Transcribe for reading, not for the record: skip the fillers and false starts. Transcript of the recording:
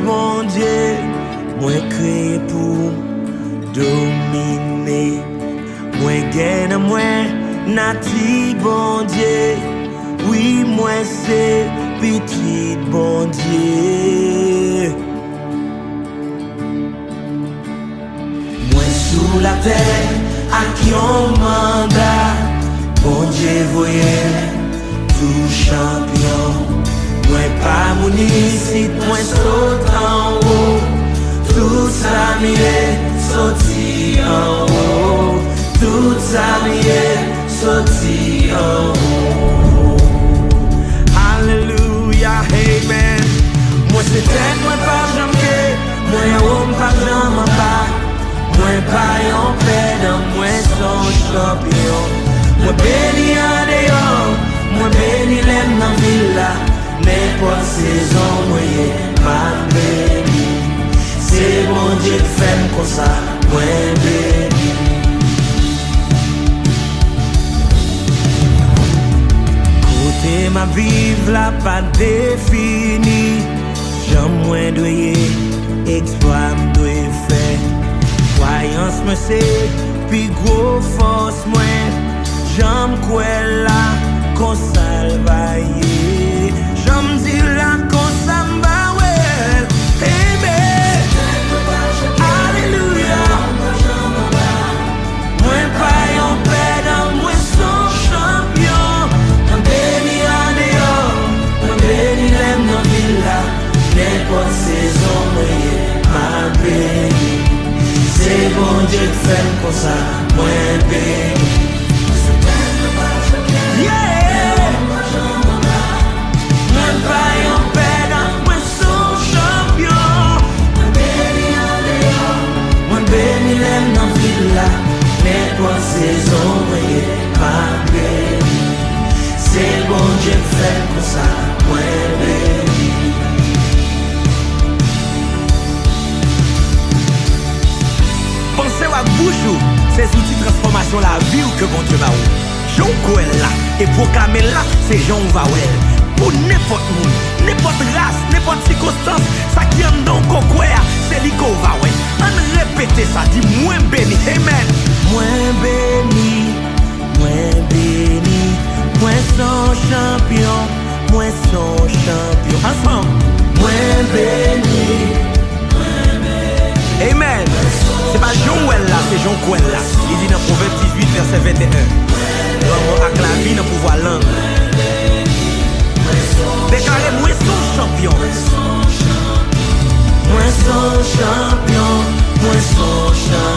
mon Dieu, moi créé pour dominer. Moi gagne, moi nati bon Dieu. Oui, moi c'est petit bon Dieu. Moi sous la terre, à qui on mandat, bon Dieu voyait tout champion. Moi pas mon ici, moi saute en haut. Tout ça m'est sorti en haut. Tout ça m'est sorti en haut. Alléluia, amen. Moi c'est tête, moi pas jamais. Moi homme pas jamais pas. Moi pas en pèdan, moi son champion. Moi béni en dehors, moi béni l'aime dans villa. N'importe saison, moi ma béni. C'est bon Dieu qui fait comme ça, moi béni. Côté ma vive là pas défini. J'aime moins doyer, exploit m'doyer faire. Croyance me c'est, puis gros force moins. J'aime quoi là, qu'on salvaille. J'aime dire là, qu'on s'emballe. Amen. Alléluia. Moi pas en pèdan, moi son champion. Moi béni en dehors, moi béni l'aime dans villa. N'importe saison, moi ma béni. C'est bon Dieu qui fait comme ça, moi béni. Yeah! Moi pas en pèdan, moi son champion. Moi béni en dehors, moi béni l'aime dans villa. N'importe saison, moi ma béni. C'est bon Dieu qui fait comme ça, moi béni. Pensez à bouche, ces outils de transformation la vie que bon Dieu va ou. Jean Coel là, et proclamer là, c'est Jean Vawel. Pour n'importe monde, n'importe race, n'importe circonstance, ça qui aime dans le c'est lui qu'on va ouais. On répète ça, dit moins béni, amen. Moins béni, moins béni, moins son champion, moins son champion. Ensemble, moins béni. Amen. C'est pas Jean Ouel là, c'est Jean Coel là. Il dit dans Proverbe 18, verset 21. L'homme avec la vie dans le pouvoir langue. Déclarez moi son champion. Moi son champion. Moi son champion.